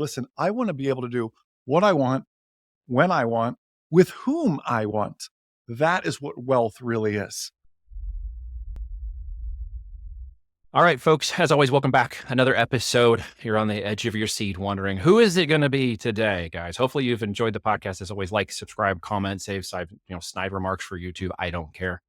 Listen, I want to be able to do what I want, when I want, with whom I want. That is what wealth really is. All right, folks, as always, welcome back. Another episode here on the edge of your seat, wondering who is it going to be today, guys? Hopefully you've enjoyed the podcast. As always, like, subscribe, comment, save, snide remarks for YouTube. I don't care.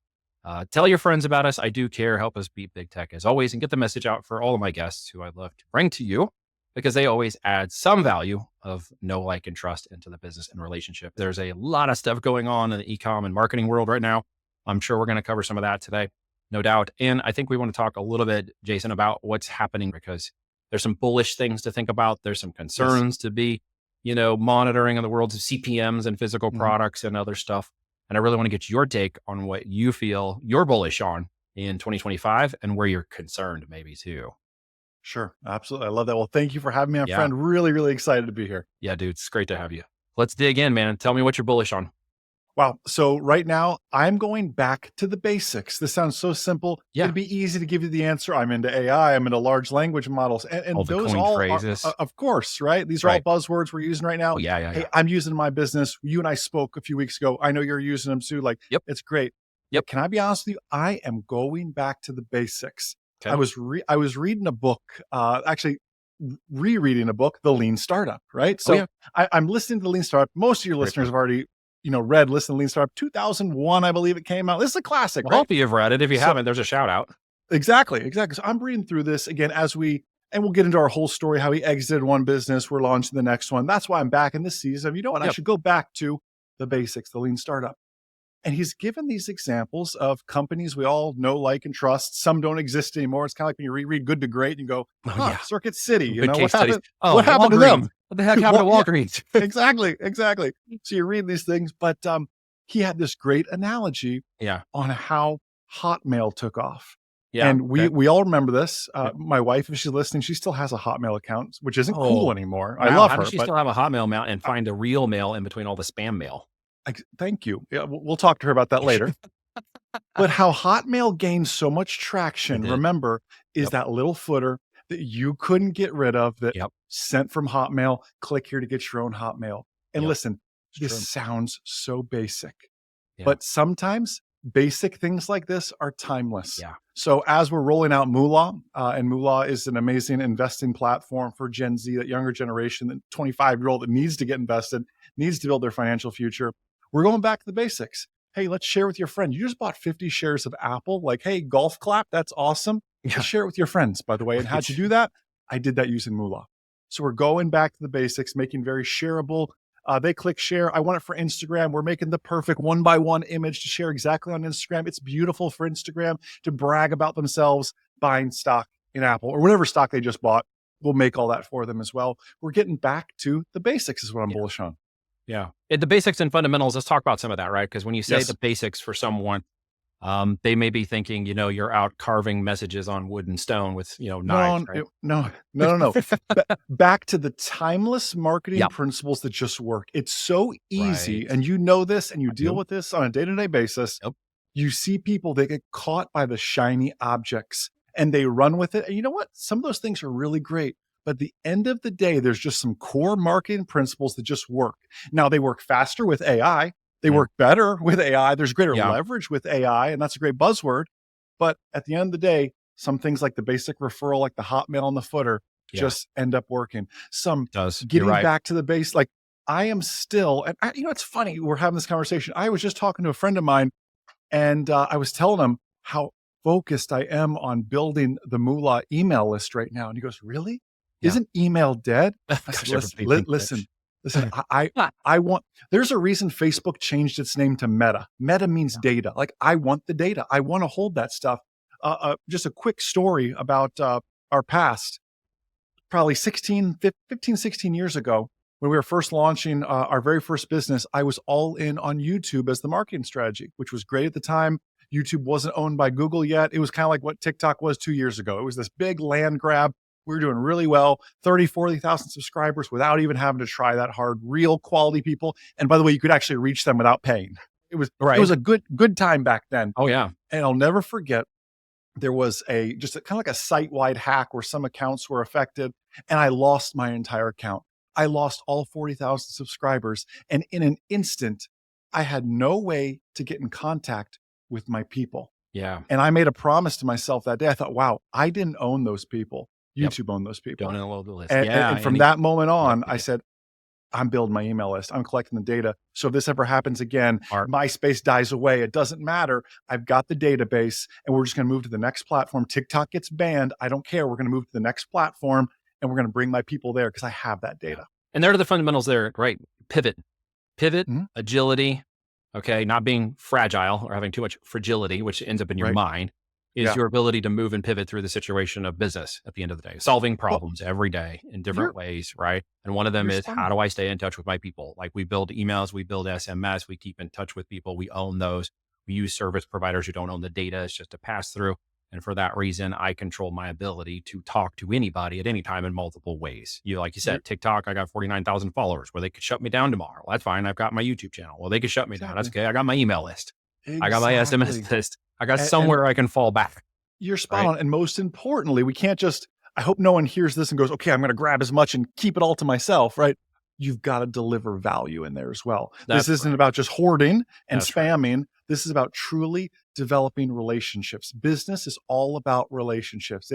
Tell your friends about us. I do care. Help us beat big tech as always, and get the message out for all of my guests who I'd love to bring to you because they always add some value of know, like, and trust into the business and relationship. There's a lot of stuff going on in the e-com and marketing world right now. I'm sure we're going to cover some of that today. No doubt. And I think we want to talk a little bit, Jason, about what's happening because there's some bullish things to think about. There's some concerns to be, monitoring in the world of CPMs and physical products and other stuff. And I really want to get your take on what you feel you're bullish on in 2025 and where you're concerned maybe too. Sure. Absolutely. I love that. Well, thank you for having me on, friend. Really, really excited to be here. Yeah, dude. It's great to have you. Let's dig in, man. Tell me what you're bullish on. Wow. So right now I'm going back to the basics. This sounds so simple. Yeah. It'd be easy to give you the answer. I'm into AI. I'm into large language models. And all the those coined all phrases. are, of course, right? These are all buzzwords we're using right now. Oh, yeah. Hey, I'm using my business. You and I spoke a few weeks ago. I know you're using them too. Like, it's great. Yep. Can I be honest with you? I am going back to the basics. Okay. I was reading a book, actually rereading a book, The Lean Startup, right? So I'm listening to The Lean Startup. Most of your listeners have already listen to Lean Startup. 2001, I believe it came out. This is a classic, right? I hope you've read it. If you haven't, there's a shout out. Exactly. So I'm reading through this again and we'll get into our whole story, how he exited one business. We're launching the next one. That's why I'm back in this season. You know what? I should go back to the basics, the Lean Startup. And he's given these examples of companies we all know, like, and trust. Some don't exist anymore. It's kind of like when you reread Good to Great and you go, Circuit City. Good case what happened, what happened to them? What the heck happened to Walgreens? Exactly. So you read these things, but he had this great analogy on how Hotmail took off. Yeah, and we all remember this. My wife, if she's listening, she still has a Hotmail account, which isn't cool anymore. Wow. I love her. How does she still have a Hotmail account and find a real mail in between all the spam mail? Thank you. Yeah, we'll talk to her about that later. But how Hotmail gained so much traction, remember, is that little footer that you couldn't get rid of that sent from Hotmail. Click here to get your own Hotmail. And listen, this sounds so basic, but sometimes basic things like this are timeless. Yeah. So as we're rolling out Moola, and Moola is an amazing investing platform for Gen Z, that younger generation, that 25-year-old that needs to get invested, needs to build their financial future. We're going back to the basics. Hey, let's share with your friend. You just bought 50 shares of Apple. Like, hey, golf clap. That's awesome. Yeah. Share it with your friends, by the way. And how'd you do that? I did that using Moola. So we're going back to the basics, making very shareable. They click share. I want it for Instagram. We're making the perfect 1-by-1 image to share exactly on Instagram. It's beautiful for Instagram to brag about themselves buying stock in Apple or whatever stock they just bought. We'll make all that for them as well. We're getting back to the basics is what I'm bullish on. Yeah. The basics and fundamentals, let's talk about some of that, right? Because when you say the basics for someone, they may be thinking, you're out carving messages on wood and stone with, knives. No. Back to the timeless marketing principles that just work. It's so easy. And you know this and you deal with this on a day-to-day basis. You see people, they get caught by the shiny objects and they run with it. And you know what? Some of those things are really great. But at the end of the day, there's just some core marketing principles that just work. Now, they work faster with AI. They work better with AI. There's greater leverage with AI, and that's a great buzzword. But at the end of the day, some things like the basic referral, like the Hotmail on the footer, just end up working. Getting back to the base, like I am still, and it's funny, we're having this conversation. I was just talking to a friend of mine, and I was telling him how focused I am on building the Moola email list right now. And he goes, really? Isn't email dead? I said, listen, I want, there's a reason Facebook changed its name to Meta. Meta means data. Like I want the data. I want to hold that stuff. Just a quick story about our past, probably 15, 16 years ago, when we were first launching our very first business, I was all in on YouTube as the marketing strategy, which was great at the time. YouTube wasn't owned by Google yet. It was kind of like what TikTok was 2 years ago. It was this big land grab. We were doing really well, 30, 40,000 subscribers without even having to try that hard, real quality people. And by the way, you could actually reach them without paying. It was a good time back then. Oh yeah. And I'll never forget, there was just kind of like a site-wide hack where some accounts were affected and I lost my entire account. I lost all 40,000 subscribers. And in an instant, I had no way to get in contact with my people. Yeah. And I made a promise to myself that day. I thought, wow, I didn't own those people. Yep. YouTube owned those people. Don't know the list. And from that moment on, I said, I'm building my email list. I'm collecting the data. So if this ever happens again, MySpace dies away, it doesn't matter. I've got the database and we're just going to move to the next platform. TikTok gets banned. I don't care. We're going to move to the next platform and we're going to bring my people there because I have that data. And there are the fundamentals there, right? Pivot, agility. Okay. Not being fragile or having too much fragility, which ends up in your mind, is your ability to move and pivot through the situation of business at the end of the day, solving problems every day in different ways, right? And one of them is, how do I stay in touch with my people? Like, we build emails, we build SMS, we keep in touch with people, we own those. We use service providers who don't own the data. It's just a pass through. And for that reason, I control my ability to talk to anybody at any time in multiple ways. Like you said, TikTok, I got 49,000 followers. Well, they could shut me down tomorrow. Well, that's fine. I've got my YouTube channel. Well, they could shut me down. That's okay. I got my email list. I got my SMS list. I got somewhere I can fall back. You're spot on. And most importantly, we can't just, I hope no one hears this and goes, okay, I'm going to grab as much and keep it all to myself, right? You've got to deliver value in there as well. This isn't about just hoarding and spamming. This is about truly developing relationships. Business is all about relationships.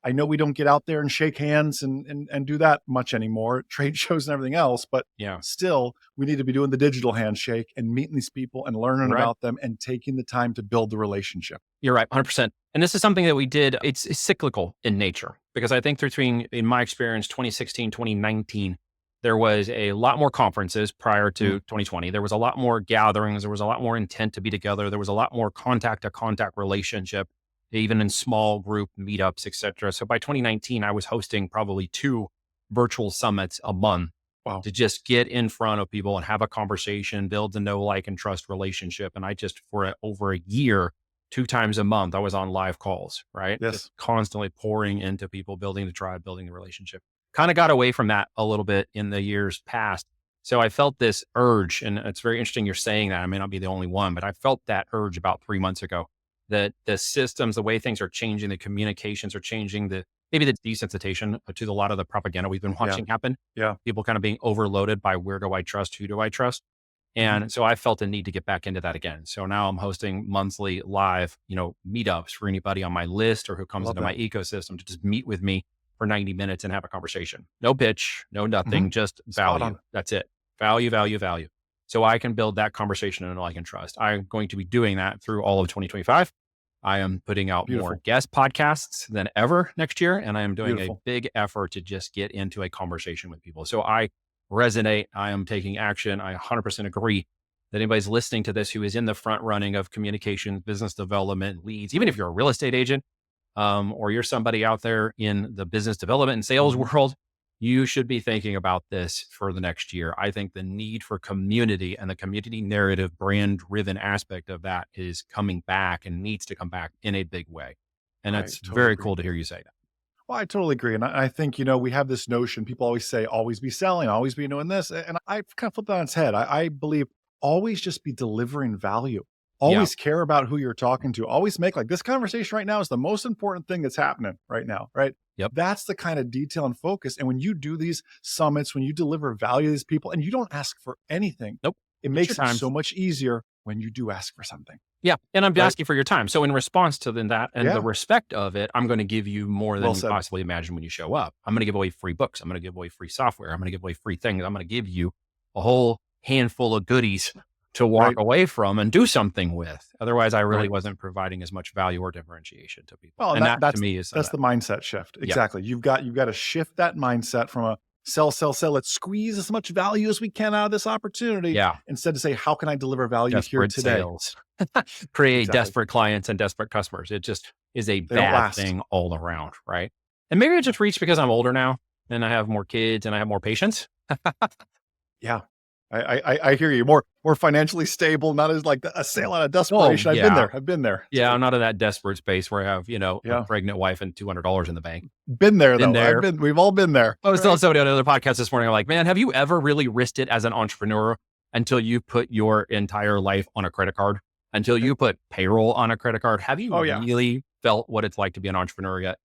I know we don't get out there and shake hands and do that much anymore at trade shows and everything else, but still we need to be doing the digital handshake and meeting these people and learning about them and taking the time to build the relationship. You're right, 100%. And this is something that we did. It's cyclical in nature, because I think in my experience, 2016, 2019, there was a lot more conferences prior to 2020. There was a lot more gatherings. There was a lot more intent to be together. There was a lot more contact to contact relationship, even in small group meetups, et cetera. So by 2019, I was hosting probably 2 virtual summits a month to just get in front of people and have a conversation, build the know, like, and trust relationship. And I just, for over a year, 2 times a month, I was on live calls, right? Yes. Just constantly pouring into people, building the tribe, building the relationship. Kind of got away from that a little bit in the years past. So I felt this urge, and it's very interesting you're saying that. I may not be the only one, but I felt that urge about 3 months ago, that the systems, the way things are changing, the communications are changing, maybe the desensitization to a lot of the propaganda we've been watching happen. Yeah. People kind of being overloaded by, where do I trust? Who do I trust? And so I felt a need to get back into that again. So now I'm hosting monthly live, meetups for anybody on my list or who comes into my ecosystem to just meet with me for 90 minutes and have a conversation. No pitch, no nothing, just value. That's it. Value, value, value. So I can build that conversation and I can trust. I'm going to be doing that through all of 2025. I am putting out more guest podcasts than ever next year. And I am doing a big effort to just get into a conversation with people. So I resonate. I am taking action. I 100% agree that anybody's listening to this who is in the front running of communication, business development, leads, even if you're a real estate agent, or you're somebody out there in the business development and sales world, you should be thinking about this for the next year. I think the need for community and the community narrative, brand driven aspect of that is coming back and needs to come back in a big way. And that's very cool to hear you say that. Well, I totally agree. And I think, we have this notion, people always say, always be selling, always be doing this. And I kind of flip that on its head. I believe always just be delivering value. Always care about who you're talking to. Always make, like, this conversation right now is the most important thing that's happening right now, right? Yep. That's the kind of detail and focus. And when you do these summits, when you deliver value to these people and you don't ask for anything, it makes it so much easier when you do ask for something. Yeah. And I'm asking for your time. So in response to that and the respect of it, I'm going to give you more than you possibly imagine when you show up. I'm going to give away free books. I'm going to give away free software. I'm going to give away free things. I'm going to give you a whole handful of goodies to walk away from and do something with. Otherwise, I really wasn't providing as much value or differentiation to people. Well, and that to me is that's the mindset shift. Exactly. You've got to shift that mindset from a sell. Let's squeeze as much value as we can out of this opportunity. Yeah. Instead to say, how can I deliver value here today? Sales. Create desperate clients and desperate customers. It just is a bad thing all around, right? And maybe I just reached because I'm older now and I have more kids and I have more patience. Yeah. I hear you. More financially stable, not as like a sale out of desperation. I've been there. Yeah, I'm not in that desperate space where I have, a pregnant wife and $200 in the bank. Been there though. We've all been there. I was telling somebody on another podcast this morning, I'm like, man, have you ever really risked it as an entrepreneur until you put your entire life on a credit card? Until you put payroll on a credit card? Have you really felt what it's like to be an entrepreneur yet?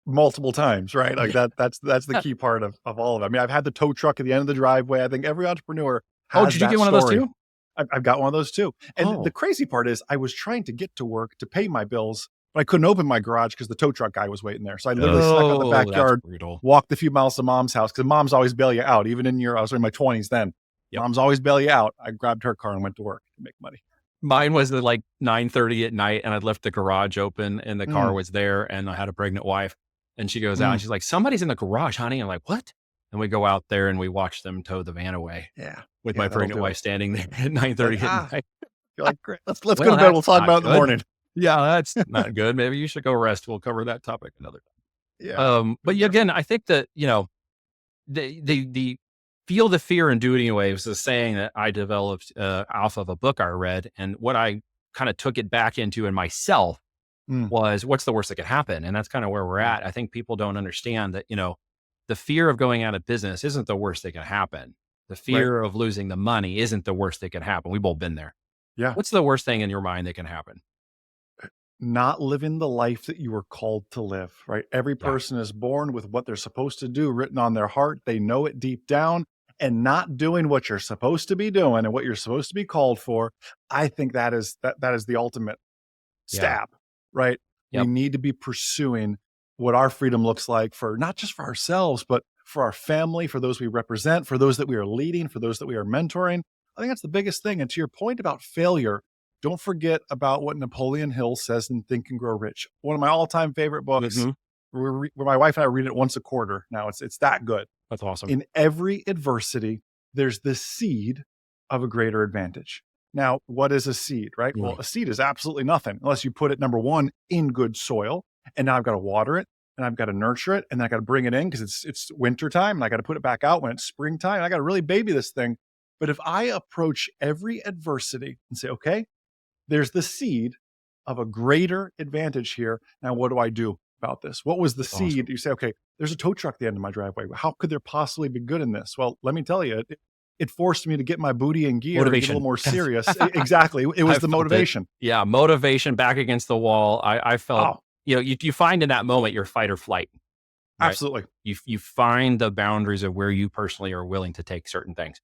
multiple times, right? Like that's the key part of all of it. I mean, I've had the tow truck at the end of the driveway. I think every entrepreneur Oh, has did you that get one of those story. too? I've got one of those too. And the Oh, crazy part is I was trying to get to work to pay my bills, but I couldn't open my garage because the tow truck guy was waiting there. So I literally snuck out the that's backyard, brutal. walked a few miles to mom's house because mom's always bail you out. Even I was in my 20s then. Yep. Mom's always bail you out. I grabbed her car and went to work to make money. Mine was at like 9:30 at night, and I'd left the garage open and the car was there, and I had a pregnant wife, and she goes out and she's like, "Somebody's in the garage, honey." I'm like, "What?" And we go out there and we watch them tow the van away. Yeah. With my pregnant wife standing there at 9:30 at night. You're like, great. Let's go to bed. We'll talk about it in the morning. Yeah, that's not good. Maybe you should go rest. We'll cover that topic another time. Yeah. But again, I think that, the feel the fear and do it anyway was a saying that I developed off of a book I read. And what I kind of took it back into in myself was, what's the worst that could happen? And that's kind of where we're at. I think people don't understand that, the fear of going out of business isn't the worst that can happen. The fear of losing the money isn't the worst that can happen. We've both been there. Yeah. What's the worst thing in your mind that can happen? Not living the life that you were called to live, right? Every person is born with what they're supposed to do written on their heart. They know it deep down, and not doing what you're supposed to be doing and what you're supposed to be called for. I think that is the ultimate stab, right? Yep. We need to be pursuing what our freedom looks like for not just for ourselves, but for our family, for those we represent, for those that we are leading, for those that we are mentoring. I think that's the biggest thing. And to your point about failure, don't forget about what Napoleon Hill says in Think and Grow Rich. One of my all-time favorite books. Where my wife and I read it once a quarter. Now it's that good. That's awesome. In every adversity, there's the seed of a greater advantage. Now, what is a seed, right? Well, a seed is absolutely nothing unless you put it, number one, in good soil. And now I've got to water it and I've got to nurture it. And then I got to bring it in because it's winter time and I got to put it back out when it's springtime. And I got to really baby this thing. But if I approach every adversity and say, okay, there's the seed of a greater advantage here. Now, what do I do about this? What was the seed? Awesome. You say, okay, there's a tow truck at the end of my driveway. How could there possibly be good in this? Well, let me tell you, it forced me to get my booty in gear and get a little more serious. Exactly. It was the motivation. Yeah. Motivation back against the wall. I felt, you find in that moment your fight or flight. Right? Absolutely. You find the boundaries of where you personally are willing to take certain things.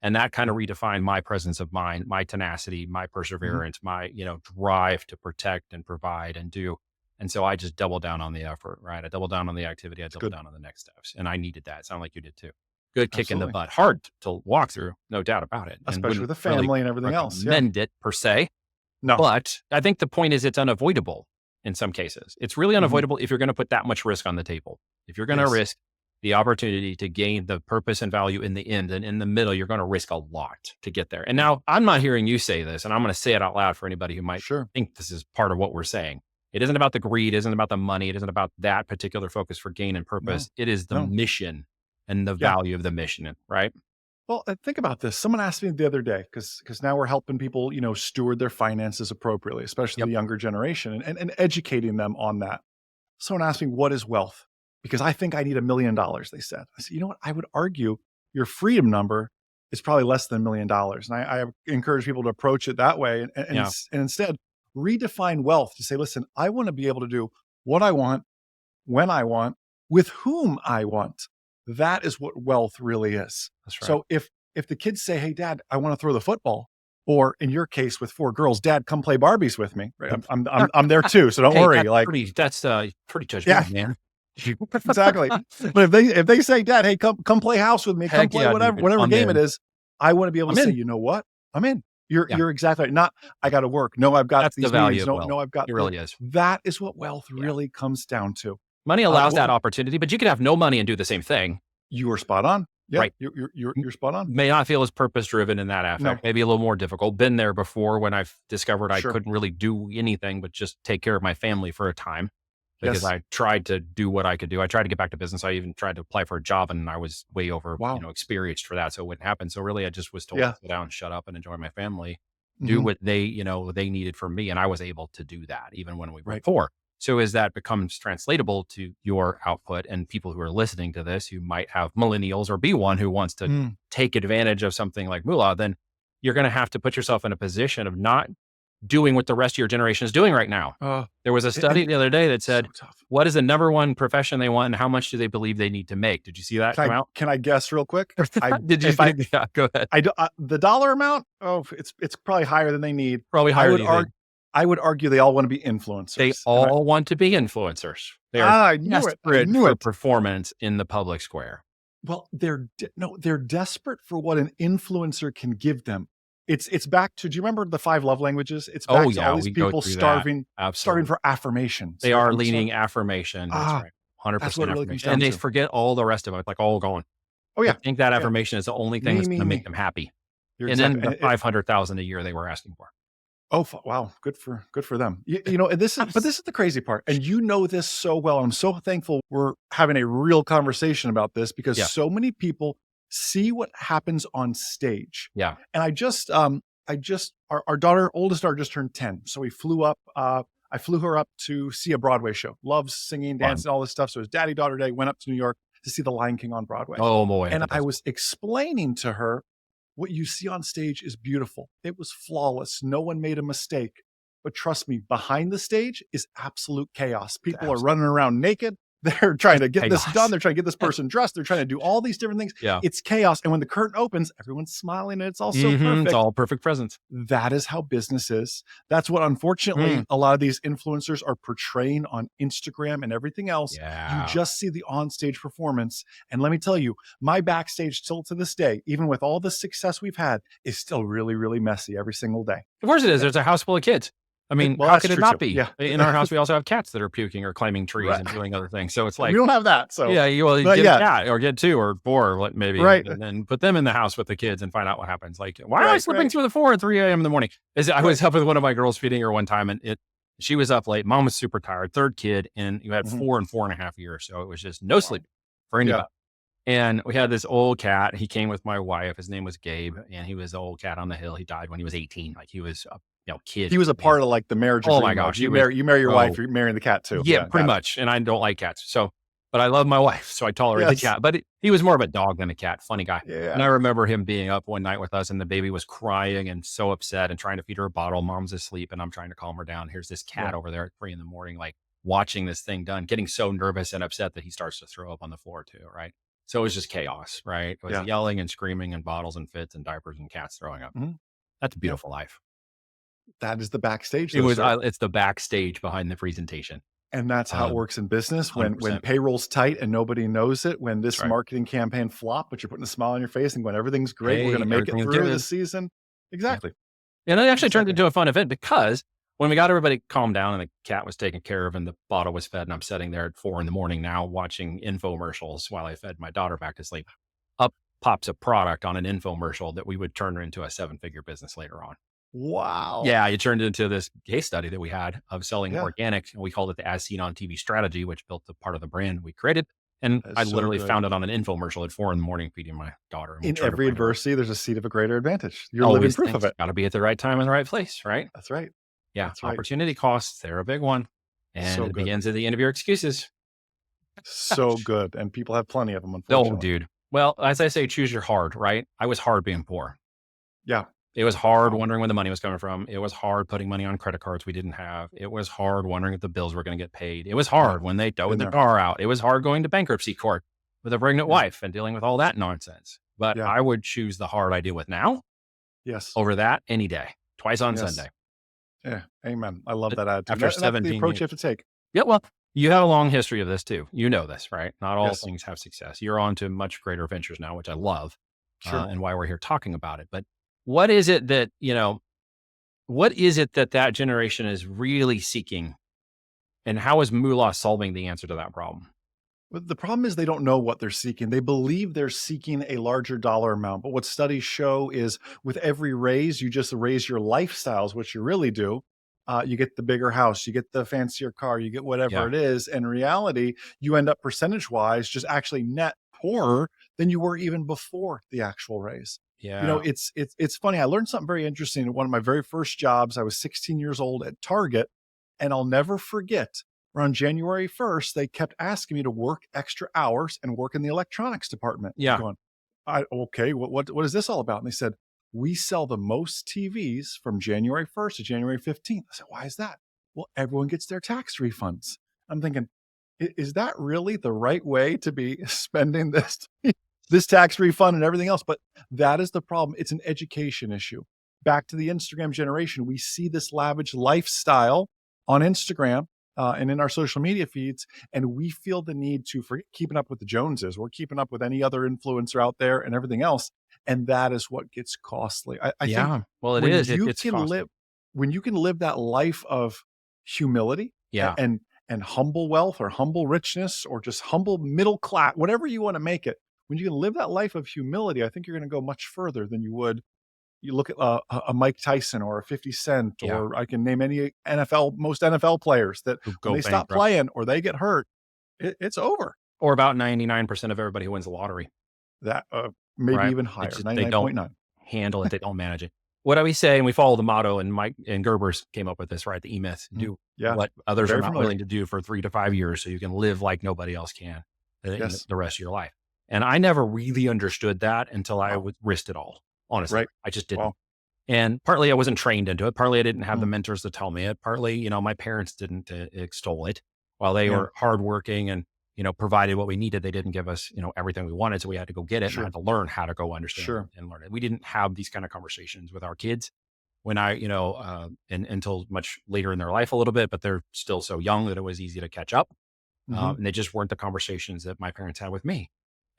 And that kind of redefined my presence of mind, my tenacity, my perseverance, my, drive to protect and provide and do. And so I just doubled down on the effort, right? I doubled down on the activity. I doubled down on the next steps. And I needed that. It sounded like you did too. Good kick in the butt. Hard to walk through, no doubt about it. Especially with the family and everything else. Recommend it per se. No. But I think the point is it's unavoidable in some cases. It's really unavoidable if you're going to put that much risk on the table. If you're going to risk the opportunity to gain the purpose and value in the end, and in the middle, you're going to risk a lot to get there. And now I'm not hearing you say this, and I'm going to say it out loud for anybody who might think this is part of what we're saying. It isn't about the greed. It isn't about the money. It isn't about that particular focus for gain and purpose. It is the mission and the value of the mission, right? Well, think about this. Someone asked me the other day, because now we're helping people, steward their finances appropriately, especially the younger generation, and educating them on that. Someone asked me, what is wealth? Because I think I need $1 million, they said. I said, you know what? I would argue your freedom number is probably less than $1 million. And I encourage people to approach it that way and instead redefine wealth to say, listen, I want to be able to do what I want, when I want, with whom I want. That is what wealth really is. That's right. So if the kids say, hey, Dad, I want to throw the football, or in your case with 4 girls, Dad, come play Barbies with me. Right? I'm there too, so don't worry. That's pretty judgmental, man. Exactly. But if they say, Dad, hey, come play house with me, come play whatever game it is, I want to be able to say, you know what? I'm in. You're exactly right. Not I got to work. No, I've got these meetings. No, I've got. It really is. That is what wealth really comes down to. Money allows that opportunity, but you could have no money and do the same thing. You are spot on. Yeah, right. You're spot on. May not feel as purpose driven in that aspect. No. Maybe a little more difficult. Been there before when I've discovered I couldn't really do anything but just take care of my family for a time. Because I tried to do what I could do. I tried to get back to business. I even tried to apply for a job, and I was way over, experienced for that, so it wouldn't happen. So really, I just was told to sit down, shut up, and enjoy my family, do what they needed from me, and I was able to do that even when we were poor. So as that becomes translatable to your output, and people who are listening to this who might have millennials or be one who wants to take advantage of something like Moola, then you're going to have to put yourself in a position of not doing what the rest of your generation is doing right now. There was a study the other day that said, what is the number one profession they want and how much do they believe they need to make? Did you see that come out? Can I guess real quick? Yeah, go ahead. The dollar amount, it's probably higher than they need. Probably higher than I would argue they all want to be influencers. They all want to be influencers. They are desperate for performance in the public square. Well, they're desperate for what an influencer can give them. It's back to, do you remember the 5 love languages? It's back to all these people starving for affirmation. They are leaning affirmation. That's right. 100% affirmation. And they forget all the rest of it, like all gone. Oh yeah. I think that affirmation is the only thing that's going to make them happy. Then the 500,000 a year they were asking for. Oh, wow. Good for them. But this is the crazy part. And you know this so well. I'm so thankful we're having a real conversation about this because so many people see what happens on stage. Yeah. And our oldest daughter just turned 10. So we flew up, I flew her up to see a Broadway show. Loves singing, dancing, all this stuff. So it was daddy-daughter day, went up to New York to see The Lion King on Broadway. Oh boy. And I was explaining to her, what you see on stage is beautiful. It was flawless. No one made a mistake. But trust me, behind the stage is absolute chaos. People are running around naked. They're trying to get this done. They're trying to get this person dressed. They're trying to do all these different things. Yeah. It's chaos. And when the curtain opens, everyone's smiling and it's all so perfect. It's all perfect presence. That is how business is. That's what, unfortunately, a lot of these influencers are portraying on Instagram and everything else. Yeah. You just see the onstage performance. And let me tell you, my backstage still to this day, even with all the success we've had, is still really, really messy every single day. Of course it is. There's a house full of kids. I mean, how could it not be? Yeah. In our house, we also have cats that are puking or climbing trees and doing other things. So it's like, we don't have that. So yeah, you get a cat or get 2 or 4, maybe, right? And then put them in the house with the kids and find out what happens. Like, why am I slipping through the floor at 3 a.m. in the morning? I was up with one of my girls feeding her one time, and she was up late. Mom was super tired. 3rd kid, and you had 4 and 4.5 years, so it was just no sleep for anybody. And we had this old cat. He came with my wife. His name was Gabe, and he was the old cat on the hill. He died when he was 18. Like, he was kid. He was a part of like the marriage. Oh my gosh. You marry your wife, you're marrying the cat too. Yeah, pretty much. And I don't like cats. But I love my wife. So I tolerate the cat, but he was more of a dog than a cat. Funny guy. Yeah. And I remember him being up one night with us and the baby was crying and so upset and trying to feed her a bottle. Mom's asleep and I'm trying to calm her down. Here's this cat over there at 3 a.m, like watching this thing done, getting so nervous and upset that he starts to throw up on the floor too. Right. So it was just chaos, right? It was yelling and screaming and bottles and fits and diapers and cats throwing up. That's a beautiful life. That is the backstage. It's the backstage behind the presentation. And that's how it works in business. When payroll's tight and nobody knows it, when this marketing campaign flop, but you're putting a smile on your face and going, everything's great. We're going to make it through this season. Exactly. And it actually turned into a fun event because when we got everybody calmed down and the cat was taken care of and the bottle was fed and I'm sitting there at 4 a.m. now watching infomercials while I fed my daughter back to sleep, up pops a product on an infomercial that we would turn into a 7-figure business later on. Wow. Yeah, it turned into this case study that we had of selling organic. And we called it the As Seen on TV strategy, which built a part of the brand we created. And I literally found it on an infomercial at 4 a.m. feeding my daughter. In every adversity, there's a seed of a greater advantage. You're living proof of it. Got to be at the right time in the right place, right? That's right. Yeah. That's opportunity costs, they're a big one. And it begins at the end of your excuses. So good. And people have plenty of them, unfortunately. Oh, dude. Well, as I say, choose your hard, right? I was hard being poor. Yeah. It was hard wondering where the money was coming from. It was hard putting money on credit cards we didn't have. It was hard wondering if the bills were going to get paid. It was hard when they towed the car out. It was hard going to bankruptcy court with a pregnant wife and dealing with all that nonsense. But I would choose the hard I deal with now over that any day, twice on Sunday. Yeah. Amen. I love that attitude. After 17 that's the approach you have to take. Yeah. Well, you have a long history of this too. You know this, right? Not all things have success. You're on to much greater ventures now, which I love and why we're here talking about it. But what is it that, that generation is really seeking? And how is Moola solving the answer to that problem? Well, the problem is they don't know what they're seeking. They believe they're seeking a larger dollar amount. But what studies show is with every raise, you just raise your lifestyles, which you really do. You get the bigger house, you get the fancier car, you get whatever it is. In reality, you end up percentage-wise just actually net poorer than you were even before the actual raise. Yeah. It's funny. I learned something very interesting at one of my very first jobs. I was 16 years old at Target, and I'll never forget, around January 1st, they kept asking me to work extra hours and work in the electronics department. Yeah. Going, okay, what is this all about? And they said, we sell the most TVs from January 1st to January 15th. I said, why is that? Well, everyone gets their tax refunds. I'm thinking, is that really the right way to be spending this tax refund and everything else? But that is the problem. It's an education issue. Back to the Instagram generation, we see this lavish lifestyle on Instagram and in our social media feeds, and we feel the need to, for keeping up with the Joneses, we're keeping up with any other influencer out there and everything else. And that is what gets costly. I think well, it when is. you It's can costly. when you can live that life of humility and humble wealth or humble richness or just humble middle class, whatever you want to make it, when you can live that life of humility, I think you're going to go much further than you would. You look at a Mike Tyson or a 50 Cent, or I can name any most NFL players that when they stop playing or they get hurt, it's over. Or about 99% of everybody who wins the lottery. That maybe even higher, 99.9. They don't handle it. They don't manage it. What do we say? And we follow the motto, and Mike and Gerber's came up with this, right? The E-Myth. Do what others are not willing to do for 3 to 5 years so you can live like nobody else can the rest of your life. And I never really understood that until I risked it all. Honestly, I just didn't. Wow. And partly I wasn't trained into it. Partly I didn't have the mentors to tell me it. Partly, my parents didn't extol it. While they were hardworking and, provided what we needed, they didn't give us, everything we wanted. So we had to go get it and I had to learn how to go understand and learn it. We didn't have these kind of conversations with our kids when until much later in their life a little bit, but they're still so young that it was easy to catch up. And they just weren't the conversations that my parents had with me.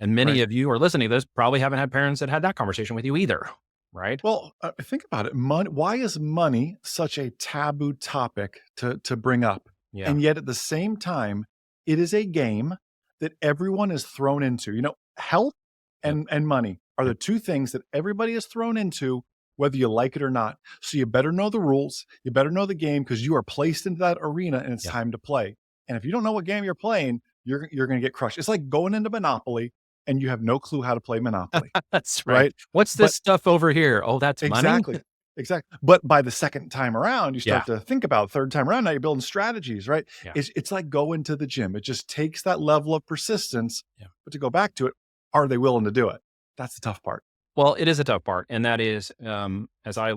And many of you are listening to this probably haven't had parents that had that conversation with you either, right? Well, think about it. Why is money such a taboo topic to bring up? Yeah. And yet at the same time, it is a game that everyone is thrown into. Health and money are the two things that everybody is thrown into, whether you like it or not. So you better know the rules. You better know the game because you are placed into that arena and it's time to play. And if you don't know what game you're playing, you're going to get crushed. It's like going into Monopoly and you have no clue how to play Monopoly. That's right. What's this stuff over here? Oh, that's money? Exactly. But by the second time around, you start to think about third time around. Now you're building strategies, right? Yeah. It's like going to the gym. It just takes that level of persistence. Yeah. But to go back to it, are they willing to do it? That's the tough part. Well, it is a tough part. And that is, as I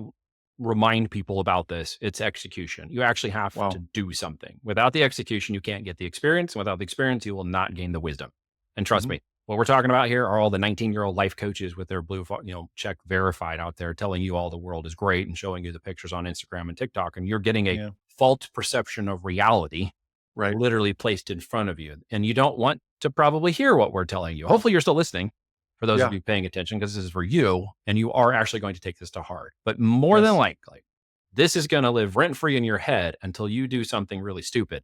remind people about this, it's execution. You actually have to do something. Without the execution, you can't get the experience. And without the experience, you will not gain the wisdom. And trust me, what we're talking about here are all the 19-year-old life coaches with their blue, check verified out there telling you all the world is great and showing you the pictures on Instagram and TikTok. And you're getting a false perception of reality literally placed in front of you. And you don't want to probably hear what we're telling you. Hopefully you're still listening for those of you paying attention, because this is for you and you are actually going to take this to heart. But more than likely, this is going to live rent-free in your head until you do something really stupid.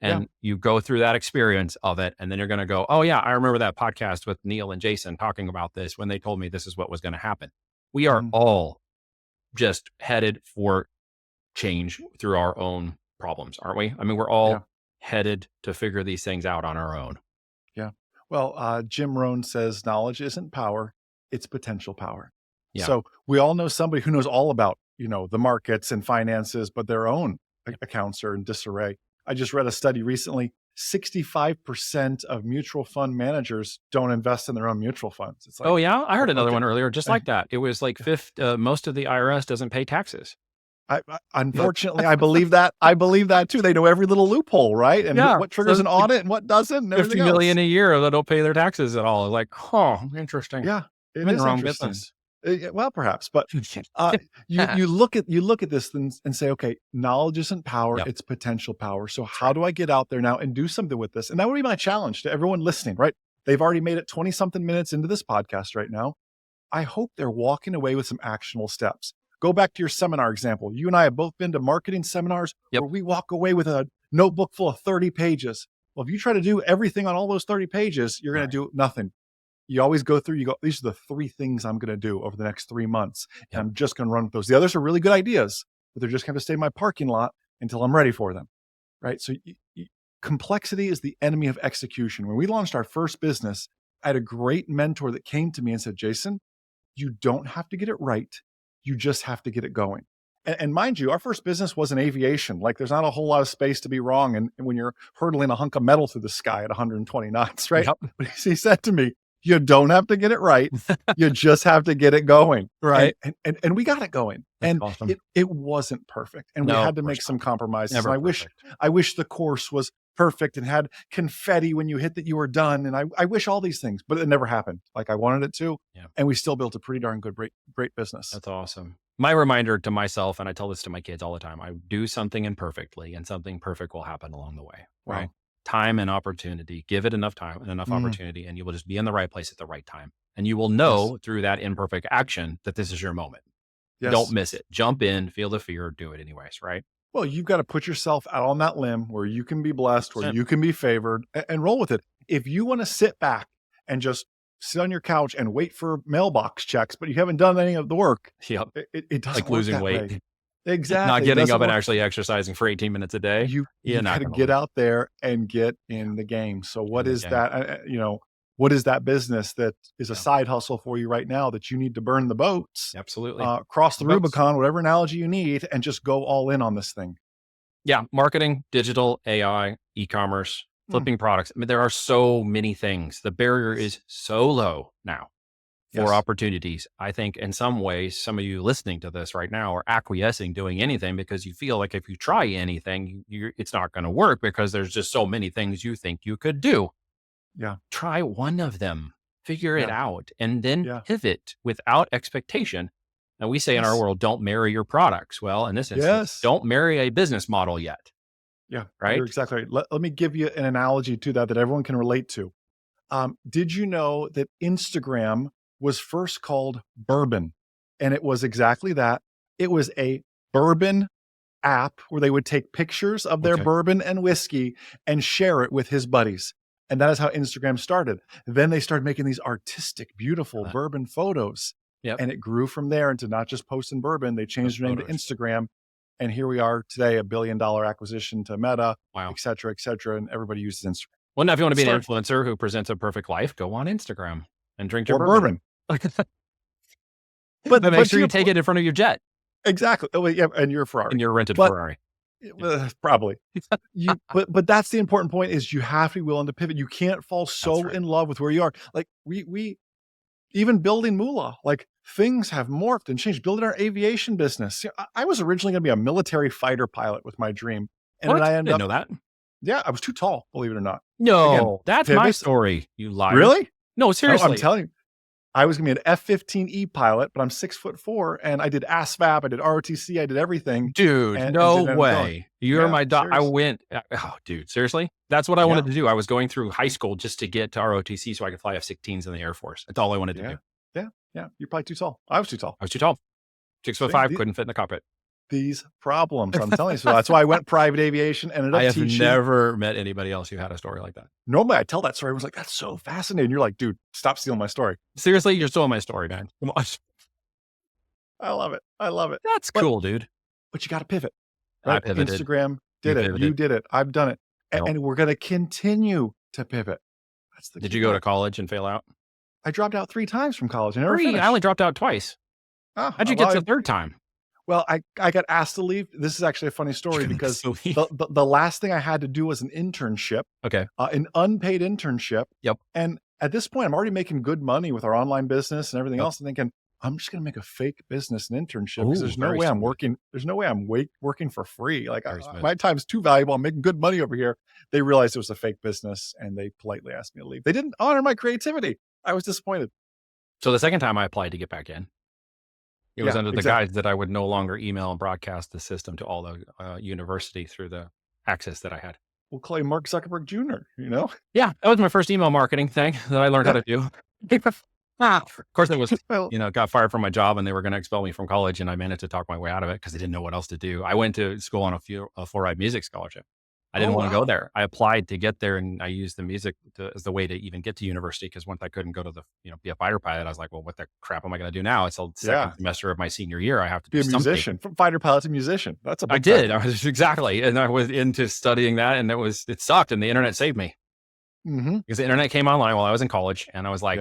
And you go through that experience of it. And then you're going to go, oh yeah, I remember that podcast with Neil and Jason talking about this when they told me this is what was going to happen. We are all just headed for change through our own problems, aren't we? I mean, we're all headed to figure these things out on our own. Yeah. Well, Jim Rohn says knowledge isn't power, it's potential power. Yeah. So we all know somebody who knows all about, the markets and finances, but their own accounts are in disarray. I just read a study recently, 65% of mutual fund managers don't invest in their own mutual funds. It's like, oh yeah, I heard another one earlier, just like that. It was like most of the IRS doesn't pay taxes. Unfortunately, I believe that. I believe that too. They know every little loophole, right? And what triggers an audit and what doesn't. And $50 million a year that don't pay their taxes at all. Like, interesting. Yeah, it is wrong business. Well, perhaps, but you look at this and say, okay, knowledge isn't power; it's potential power. So how do I get out there now and do something with this? And that would be my challenge to everyone listening. Right? They've already made it 20-something minutes into this podcast right now. I hope they're walking away with some actionable steps. Go back to your seminar example. You and I have both been to marketing seminars where we walk away with a notebook full of 30 pages. Well, if you try to do everything on all those 30 pages, you're going to do nothing. You always go through, these are the 3 things I'm going to do over the next 3 months. And I'm just going to run with those. The others are really good ideas, but they're just going to stay in my parking lot until I'm ready for them. Right. So complexity is the enemy of execution. When we launched our first business, I had a great mentor that came to me and said, Jason, you don't have to get it right. You just have to get it going. And mind you, our first business was in aviation. Like there's not a whole lot of space to be wrong. And when you're hurtling a hunk of metal through the sky at 120 knots, right? Yep. But he said to me, You don't have to get it right. You just have to get it going. Right. And we got it going. That's and awesome. it wasn't perfect. And we No, had to of make course some not. compromises. Never And perfect. I wish the course was perfect and had confetti when you hit that you were done. And I wish all these things, but it never happened like I wanted it to. Yeah. And we still built a pretty darn good, great business. That's awesome. My reminder to myself, and I tell this to my kids all the time, I do something imperfectly and something perfect will happen along the way. Wow. Right. Time and opportunity, give it enough time and enough opportunity, and you will just be in the right place at the right time. And you will know through that imperfect action that this is your moment. Yes. Don't miss it. Jump in, feel the fear, do it anyways. Right. Well, you've got to put yourself out on that limb where you can be blessed, where you can be favored, and roll with it. If you want to sit back and just sit on your couch and wait for mailbox checks, but you haven't done any of the work, it doesn't like losing weight. Way. Exactly. Not getting up and actually exercising for 18 minutes a day. You got to get out there and get in the game. So what is that? What is that business that is a side hustle for you right now that you need to burn the boats? Absolutely. Cross the Rubicon, whatever analogy you need, and just go all in on this thing. Yeah. Marketing, digital, AI, e-commerce, flipping products. I mean, there are so many things. The barrier is so low now for opportunities. I think in some ways, some of you listening to this right now are acquiescing doing anything because you feel like if you try anything, it's not going to work because there's just so many things you think you could do. Yeah. Try one of them, figure it out, and then pivot without expectation. And we say in our world, don't marry your products. Well, in this instance, don't marry a business model yet. Yeah. Right. You're exactly right. Let me give you an analogy to that everyone can relate to. Did you know that Instagram was first called Bourbon? And it was exactly that. It was a bourbon app where they would take pictures of their bourbon and whiskey and share it with his buddies. And that is how Instagram started. Then they started making these artistic, beautiful bourbon photos. Yep. And it grew from there into not just posting bourbon. They changed their name to Instagram. And here we are today, $1 billion acquisition to Meta, et cetera, and everybody uses Instagram. Well, now if you want to be an influencer who presents a perfect life, go on Instagram and drink your bourbon. but make sure you take it in front of your jet. Exactly. Oh, yeah, and your Ferrari. And your rented Ferrari. Probably. But that's the important point is you have to be willing to pivot. You can't fall so in love with where you are. Like we even building Moola, like things have morphed and changed. Building our aviation business. I was originally going to be a military fighter pilot with my dream. And then I ended up. Know that. Yeah, I was too tall, believe it or not. No, again, that's my story. You liar. Really? No, seriously. I'm telling you. I was going to be an F-15E pilot, but I'm 6'4", and I did ASVAB, I did ROTC, I did everything. Dude, no way. You're my dog. I went, dude, seriously? That's what I wanted to do. I was going through high school just to get to ROTC so I could fly F-16s in the Air Force. That's all I wanted to do. Yeah. You're probably too tall. I was too tall. 6'5", couldn't fit in the cockpit. These problems, I'm telling you. So that's why I went private aviation, ended up teaching. I have never met anybody else who had a story like that. Normally I tell that story. I was like, that's so fascinating. You're like, dude, stop stealing my story. Seriously, you're stealing my story, man. Come on. I love it. That's cool, dude. But you got to pivot. Right? I pivoted. Instagram did it. You did it. I've done it. And we're going to continue to pivot. Did you go to college and fail out? I dropped out 3 times from college. I never finished. I only dropped out twice. How'd you get to the third time? Well, I got asked to leave. This is actually a funny story because the last thing I had to do was an internship. Okay. An unpaid internship. Yep. And at this point, I'm already making good money with our online business and everything else. And thinking, I'm just going to make a fake business and internship because there's no way I'm working. There's no way I'm working for free. Like my time's too valuable. I'm making good money over here. They realized it was a fake business and they politely asked me to leave. They didn't honor my creativity. I was disappointed. So the second time I applied to get back in, it was under the guise that I would no longer email and broadcast the system to all the university through the access that I had. We'll call you Mark Zuckerberg Jr., you know? Yeah, that was my first email marketing thing that I learned how to do. Of course, it was, got fired from my job and they were going to expel me from college and I managed to talk my way out of it because I didn't know what else to do. I went to school on a fluoride music scholarship. I didn't want to go there. I applied to get there and I used the music as the way to even get to university because once I couldn't go to be a fighter pilot, I was like, well, what the crap am I going to do now? It's the second semester of my senior year. I have to be a musician. Something. From fighter pilot to musician. That's a big I did. I was exactly. And I was into studying that and it sucked and the internet saved me. Mm-hmm. Because the internet came online while I was in college and I was like,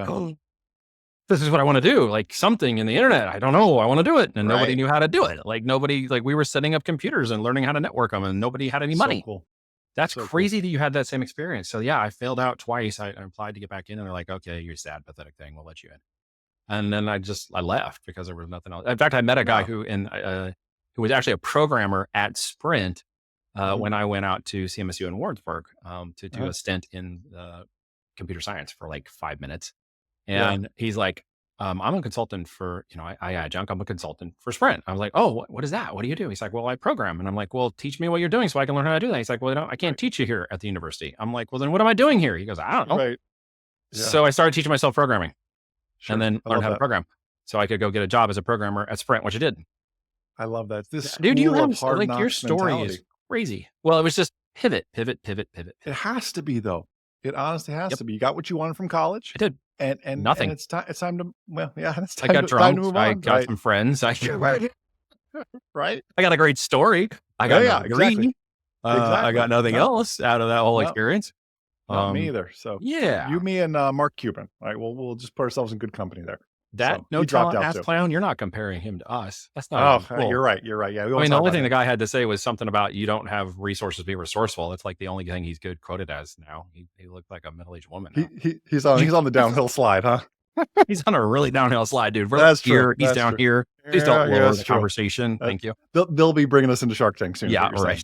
this is what I want to do. Like something in the internet. I don't know. I want to do it. And nobody knew how to do it. Like we were setting up computers and learning how to network them and nobody had any money. So cool. That's crazy that you had that same experience. So yeah, I failed out twice. I applied to get back in and they're like, okay, you're a sad, pathetic thing. We'll let you in. And then I left because there was nothing else. In fact, I met a guy who was actually a programmer at Sprint when I went out to CMSU in Warrensburg to do a stint in computer science for like 5 minutes. And he's like, I'm a consultant for, I adjunct, I'm a consultant for Sprint. I was like, oh, what is that? What do you do? He's like, well, I program. And I'm like, well, teach me what you're doing so I can learn how to do that. He's like, well, I can't teach you here at the university. I'm like, well, then what am I doing here? He goes, I don't know. Right. Yeah. So I started teaching myself programming and then learned how to program so I could go get a job as a programmer at Sprint, which I did. I love that. This dude, you have hard like your story mentality. Is crazy. Well, it was just pivot. It has to be though. It honestly has to be. You got what you wanted from college. I did. And nothing. And it's time to, it's time I got to, drunk. time to move I on. got some friends. Right. I got a great story. I got no degree. Exactly. I got nothing else out of that whole experience. Not me either. So yeah, you, me, and Mark Cuban. All right. We'll just put ourselves in good company there. That no talent ass clown. You're not comparing him to us. That's not. Oh, cool. You're right. Yeah. I mean, the only thing the guy had to say was something about you don't have resources to be resourceful. It's like the only thing he's good quoted as now. He looked like a middle-aged woman. He's on the downhill slide, huh? He's on a really downhill slide, dude. That's here. True. He's That's down true. here. Please don't lower the true. conversation. Thank you. They'll be bringing us into Shark Tank soon. Yeah, right.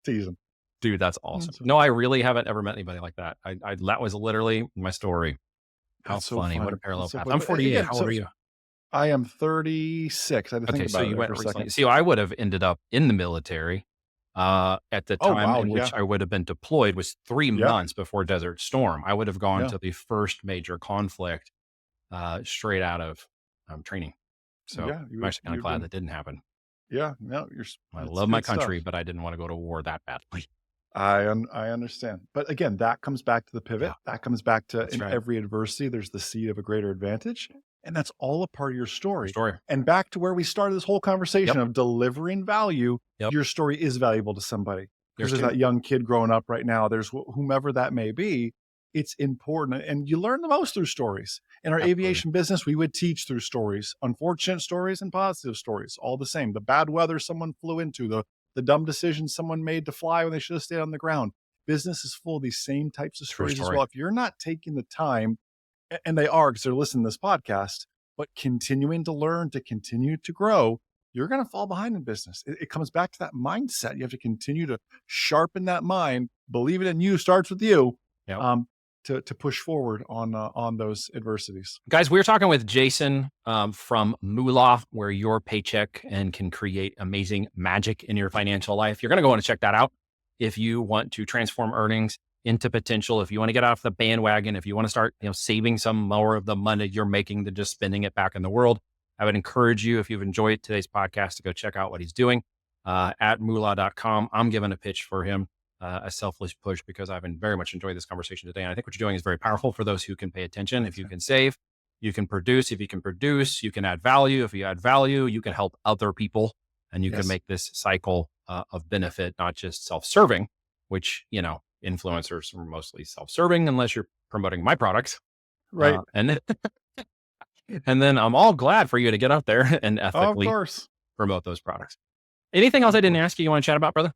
Season. Dude, that's awesome. No, I really haven't ever met anybody like that. That was literally my story. How funny. What a parallel path. I'm 48. How old are you? I am 36. I had to think about it for a second. See, I would have ended up in the military at the time in which I would have been deployed was 3 months before Desert Storm. I would have gone to the first major conflict straight out of training. So I'm actually kind of glad that didn't happen. Yeah, no, I love my country, but I didn't want to go to war that badly. I understand. But again, that comes back to the pivot. Yeah. That comes back to every adversity, there's the seed of a greater advantage. And that's all a part of your story. And back to where we started this whole conversation of delivering value, your story is valuable to somebody. Because there's that young kid growing up right now. There's whomever that may be. It's important. And you learn the most through stories. In our aviation business, we would teach through stories, unfortunate stories and positive stories, all the same. The bad weather someone flew into, the dumb decisions someone made to fly when they should have stayed on the ground. Business is full of these same types of stories as well. If you're not taking the time, and they are because they're listening to this podcast, but continuing to learn, to continue to grow, you're going to fall behind in business. It comes back to that mindset. You have to continue to sharpen that mind. Believe it in you starts with you to push forward on those adversities. Guys, we're talking with Jason from Moola, where your paycheck can create amazing magic in your financial life. You're going to go on and check that out if you want to transform earnings into potential. If you want to get off the bandwagon, if you want to start saving some more of the money you're making than just spending it back in the world, I would encourage you, if you've enjoyed today's podcast, to go check out what he's doing at moola.com. I'm giving a pitch for him. A selfless push because I've been very much enjoyed this conversation today. And I think what you're doing is very powerful for those who can pay attention. If you can save, you can produce. If you can produce, you can add value. If you add value, you can help other people and you can make this cycle of benefit, not just self-serving, which, influencers are mostly self-serving unless you're promoting my products. Right. And then I'm all glad for you to get out there and ethically promote those products. Anything else I didn't ask you want to chat about, brother?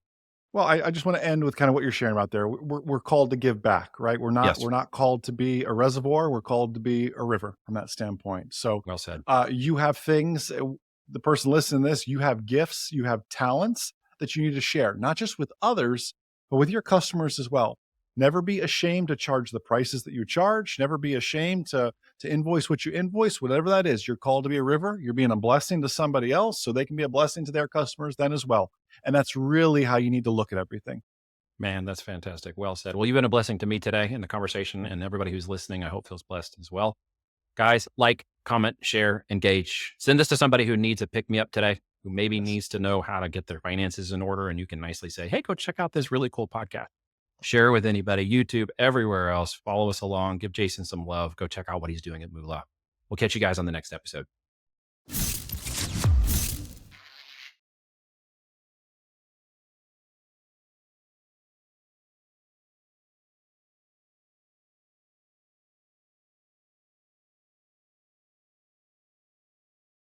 Well, I just want to end with kind of what you're sharing about there. We're called to give back, right? We're not called to be a reservoir. We're called to be a river from that standpoint. So well said. You have things, the person listening to this, you have gifts, you have talents that you need to share, not just with others, but with your customers as well. Never be ashamed to charge the prices that you charge. Never be ashamed to invoice what you invoice, whatever that is. You're called to be a river. You're being a blessing to somebody else so they can be a blessing to their customers then as well. And that's really how you need to look at everything. Man, that's fantastic. Well said. Well, you've been a blessing to me today in the conversation, and everybody who's listening, I hope feels blessed as well. Guys, like, comment, share, engage. Send this to somebody who needs a pick me up today, who maybe needs to know how to get their finances in order. And you can nicely say, hey, go check out this really cool podcast. Share with anybody, YouTube, everywhere else. Follow us along. Give Jason some love. Go check out what he's doing at Moola. We'll catch you guys on the next episode.